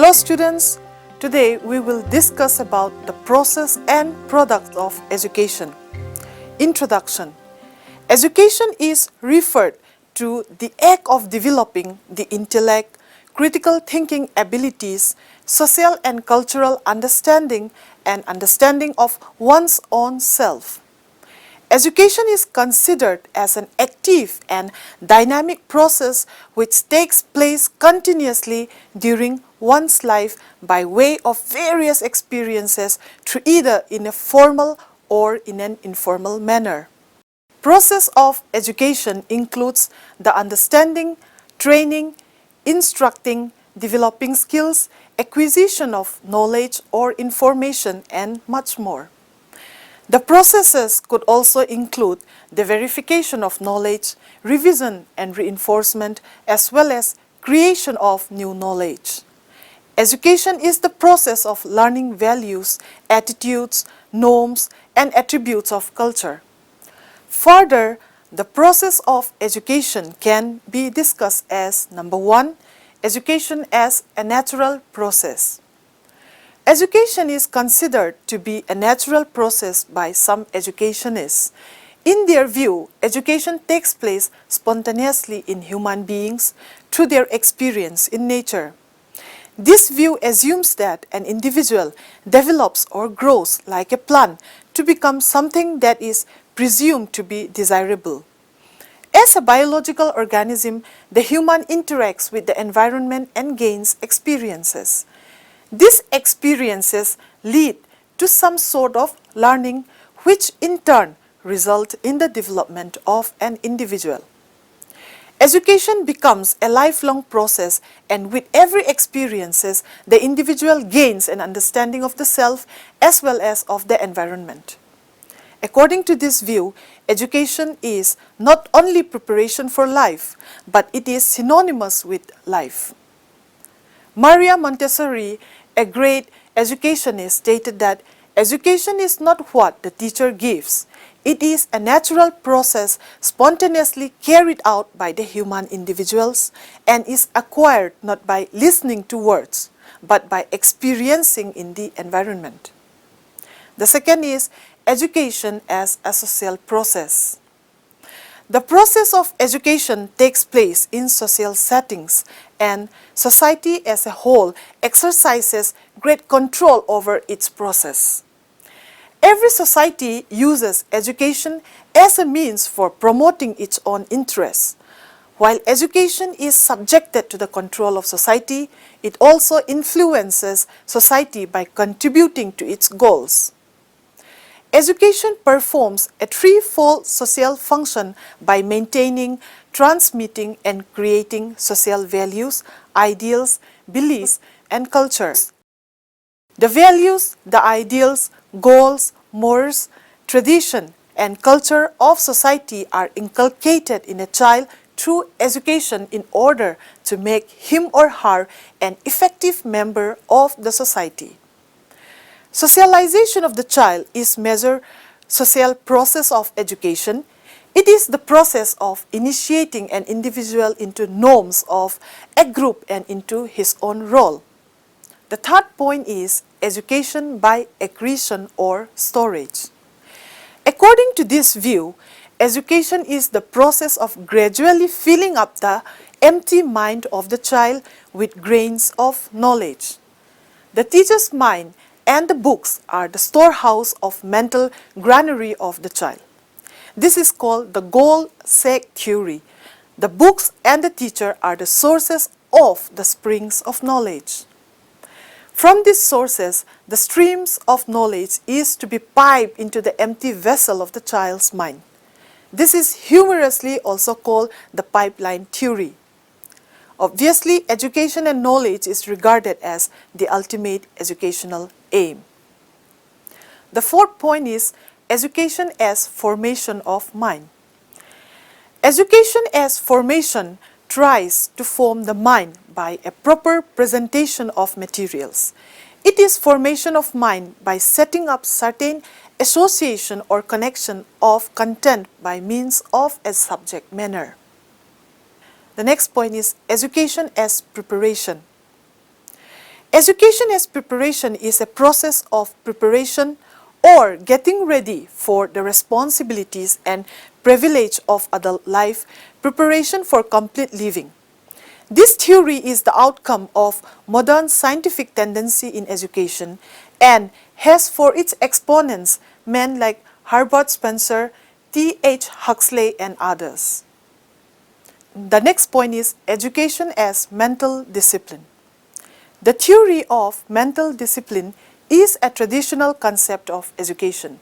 Hello students, today we will discuss about the process and products of education. Introduction. Education is referred to the act of developing the intellect, critical thinking abilities, social and cultural understanding, and understanding of one's own self. Education is considered as an active and dynamic process which takes place continuously during one's life by way of various experiences through either in a formal or in an informal manner. Process of education includes the understanding, training, instructing, developing skills, acquisition of knowledge or information, and much more. The processes could also include the verification of knowledge, revision and reinforcement, as well as creation of new knowledge. Education is the process of learning values, attitudes, norms, and attributes of culture. Further, the process of education can be discussed as number 1, education as a natural process. Education is considered to be a natural process by some educationists. In their view, education takes place spontaneously in human beings through their experience in nature. This view assumes that an individual develops or grows like a plant to become something that is presumed to be desirable. As a biological organism, the human interacts with the environment and gains experiences. These experiences lead to some sort of learning which in turn result in the development of an individual. Education becomes a lifelong process, and with every experiences, the individual gains an understanding of the self as well as of the environment. According to this view, education is not only preparation for life, but it is synonymous with life. Maria Montessori, a great educationist, stated that education is not what the teacher gives. It is a natural process spontaneously carried out by the human individuals and is acquired not by listening to words, but by experiencing in the environment. The second is education as a social process. The process of education takes place in social settings, and society as a whole exercises great control over its process. Every society uses education as a means for promoting its own interests. While education is subjected to the control of society, it also influences society by contributing to its goals. Education performs a threefold social function by maintaining, transmitting, and creating social values, ideals, beliefs, and cultures. The values, the ideals, goals, mores, tradition, and culture of society are inculcated in a child through education in order to make him or her an effective member of the society. Socialization of the child is measured social process of education. It is the process of initiating an individual into norms of a group and into his own role. The third point is education by accretion or storage. According to this view, education is the process of gradually filling up the empty mind of the child with grains of knowledge. The teacher's mind and the books are the storehouse of mental granary of the child. This is called the goal-sack theory. The books and the teacher are the sources of the springs of knowledge. From these sources, the streams of knowledge is to be piped into the empty vessel of the child's mind. This is humorously also called the pipeline theory. Obviously, education and knowledge is regarded as the ultimate educational aim. The fourth point is education as formation of mind. Education as formation tries to form the mind by a proper presentation of materials. It is formation of mind by setting up certain association or connection of content by means of a subject manner. The next point is education as preparation. Education as preparation is a process of preparation or getting ready for the responsibilities and privilege of adult life, preparation for complete living. This theory is the outcome of modern scientific tendency in education and has for its exponents men like Herbert Spencer, T.H. Huxley, and others. The next point is education as mental discipline. The theory of mental discipline is a traditional concept of education.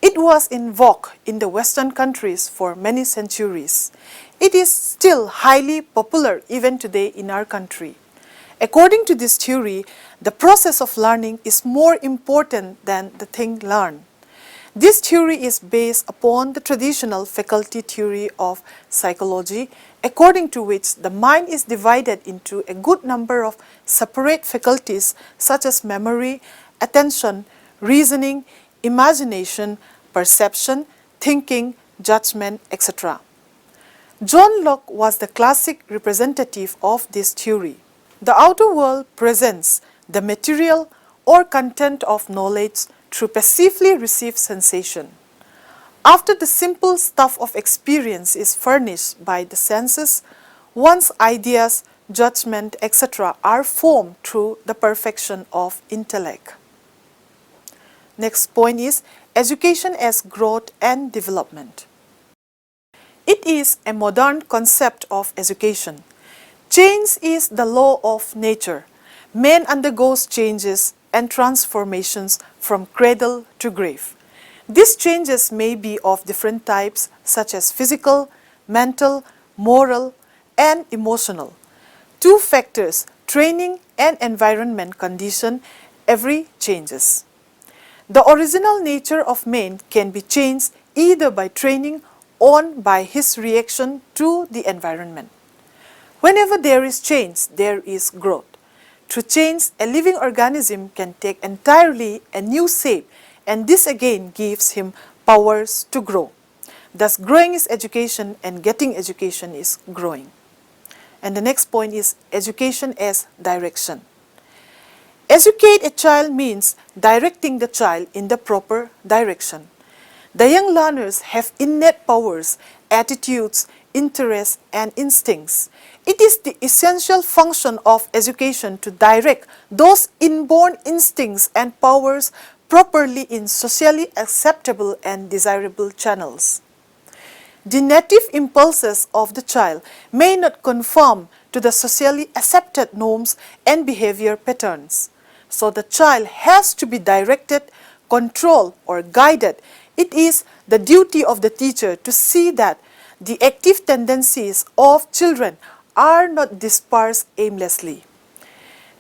It was in vogue in the Western countries for many centuries. It is still highly popular even today in our country. According to this theory, the process of learning is more important than the thing learned. This theory is based upon the traditional faculty theory of psychology, according to which the mind is divided into a good number of separate faculties such as memory, attention, reasoning, imagination, perception, thinking, judgment, etc. John Locke was the classic representative of this theory. The outer world presents the material or content of knowledge through passively received sensation. After the simple stuff of experience is furnished by the senses, one's ideas, judgment, etc. are formed through the perfection of intellect. Next point is education as growth and development. It is a modern concept of education. Change is the law of nature. Man undergoes changes and transformations from cradle to grave. These changes may be of different types such as physical, mental, moral, and emotional. Two factors, training and environment, condition every changes. The original nature of man can be changed either by training or by his reaction to the environment. Whenever there is change, there is growth. Through change, a living organism can take entirely a new shape, and this again gives him powers to grow. Thus, growing is education and getting education is growing. And the next point is education as direction. Educate a child means directing the child in the proper direction. The young learners have innate powers, attitudes, interests, and instincts. It is the essential function of education to direct those inborn instincts and powers properly in socially acceptable and desirable channels. The native impulses of the child may not conform to the socially accepted norms and behavior patterns. So the child has to be directed, controlled, or guided. It is the duty of the teacher to see that the active tendencies of children are not dispersed aimlessly.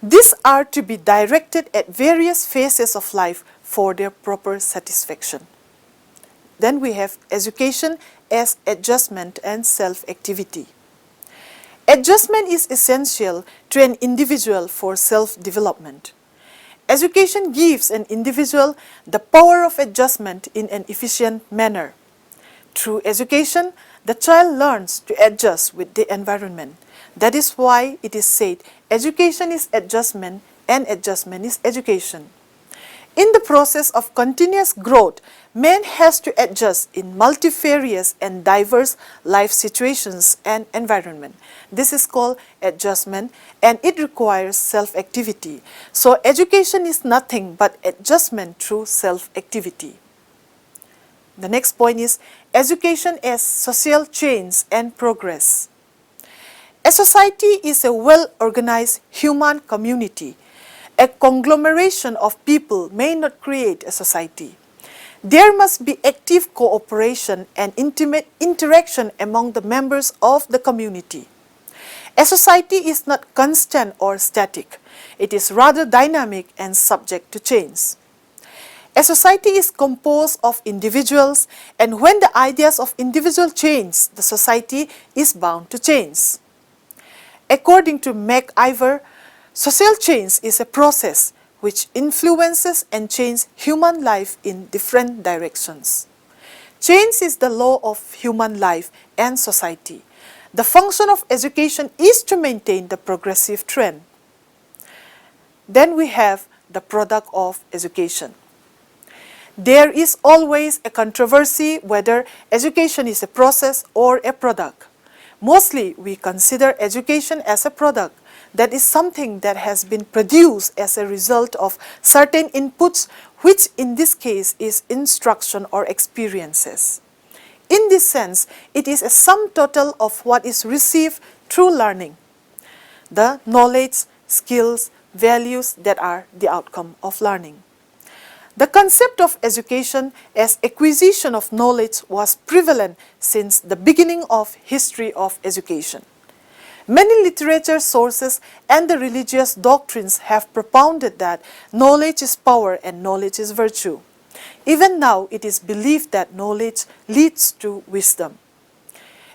These are to be directed at various phases of life for their proper satisfaction. Then we have education as adjustment and self-activity. Adjustment is essential to an individual for self-development. Education gives an individual the power of adjustment in an efficient manner. Through education, the child learns to adjust with the environment. That is why it is said, education is adjustment and adjustment is education. In the process of continuous growth, man has to adjust in multifarious and diverse life situations and environment. This is called adjustment and it requires self-activity. So education is nothing but adjustment through self-activity. The next point is education as social change and progress. A society is a well-organized human community. A conglomeration of people may not create a society. There must be active cooperation and intimate interaction among the members of the community. A society is not constant or static. It is rather dynamic and subject to change. A society is composed of individuals, and when the ideas of individuals change, the society is bound to change. According to MacIver, social change is a process which influences and changes human life in different directions. Change is the law of human life and society. The function of education is to maintain the progressive trend. Then we have the product of education. There is always a controversy whether education is a process or a product. Mostly, we consider education as a product, that is something that has been produced as a result of certain inputs, which in this case is instruction or experiences. In this sense, it is a sum total of what is received through learning, the knowledge, skills, values that are the outcome of learning. The concept of education as acquisition of knowledge was prevalent since the beginning of history of education. Many literature sources and the religious doctrines have propounded that knowledge is power and knowledge is virtue. Even now, it is believed that knowledge leads to wisdom.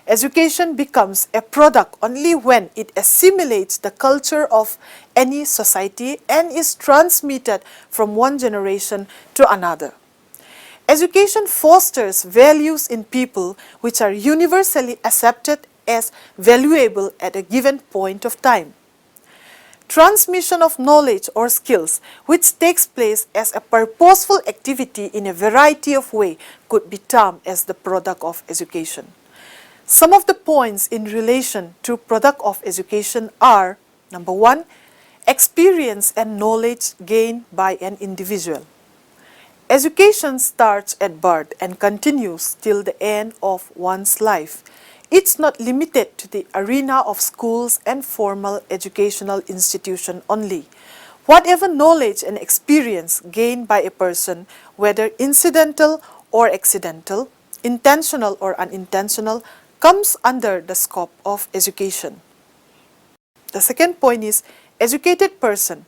Education becomes a product only when it assimilates the culture of any society and is transmitted from one generation to another. Education fosters values in people which are universally accepted as valuable at a given point of time. Transmission of knowledge or skills, which takes place as a purposeful activity in a variety of ways, could be termed as the product of education. Some of the points in relation to product of education are: number one, experience and knowledge gained by an individual. Education starts at birth and continues till the end of one's life. It's not limited to the arena of schools and formal educational institutions only. Whatever knowledge and experience gained by a person, whether incidental or accidental, intentional or unintentional, comes under the scope of education. The second point is educated person.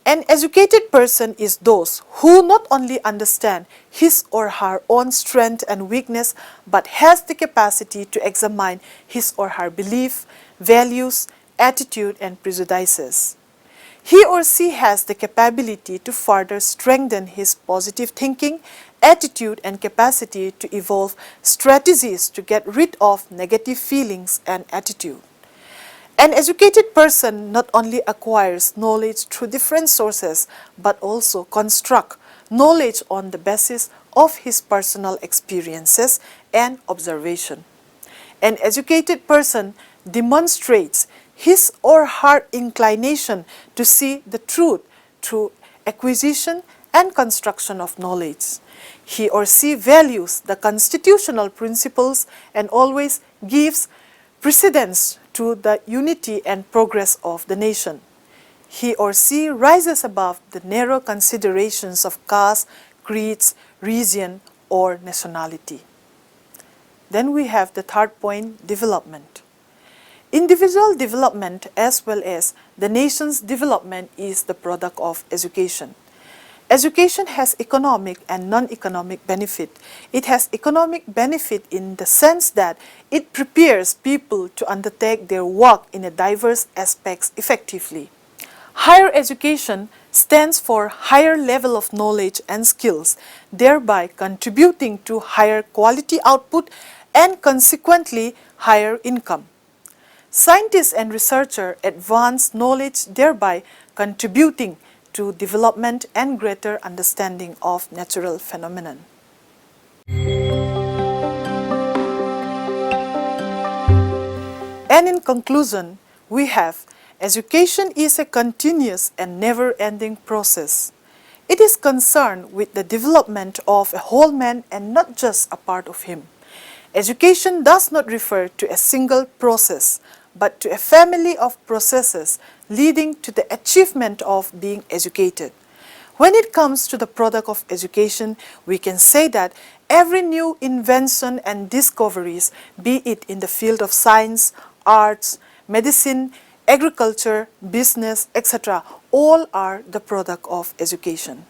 An educated person is those who not only understand his or her own strength and weakness, but has the capacity to examine his or her belief, values, attitude, and prejudices. He or she has the capability to further strengthen his positive thinking, attitude, and capacity to evolve strategies to get rid of negative feelings and attitude. An educated person not only acquires knowledge through different sources, but also constructs knowledge on the basis of his personal experiences and observation. An educated person demonstrates his or her inclination to see the truth through acquisition and construction of knowledge. He or she values the constitutional principles and always gives precedence to the unity and progress of the nation. He or she rises above the narrow considerations of caste, creeds, region, or nationality. Then we have the third point, development. Individual development as well as the nation's development is the product of education. Education has economic and non-economic benefit. It has economic benefit in the sense that it prepares people to undertake their work in a diverse aspects effectively. Higher education stands for higher level of knowledge and skills, thereby contributing to higher quality output and consequently higher income. Scientists and researchers advance knowledge, thereby contributing to development and greater understanding of natural phenomena. And in conclusion, we have education is a continuous and never-ending process. It is concerned with the development of a whole man and not just a part of him. Education does not refer to a single process, but to a family of processes leading to the achievement of being educated. When it comes to the product of education, we can say that every new invention and discoveries, be it in the field of science, arts, medicine, agriculture, business, etc., all are the product of education.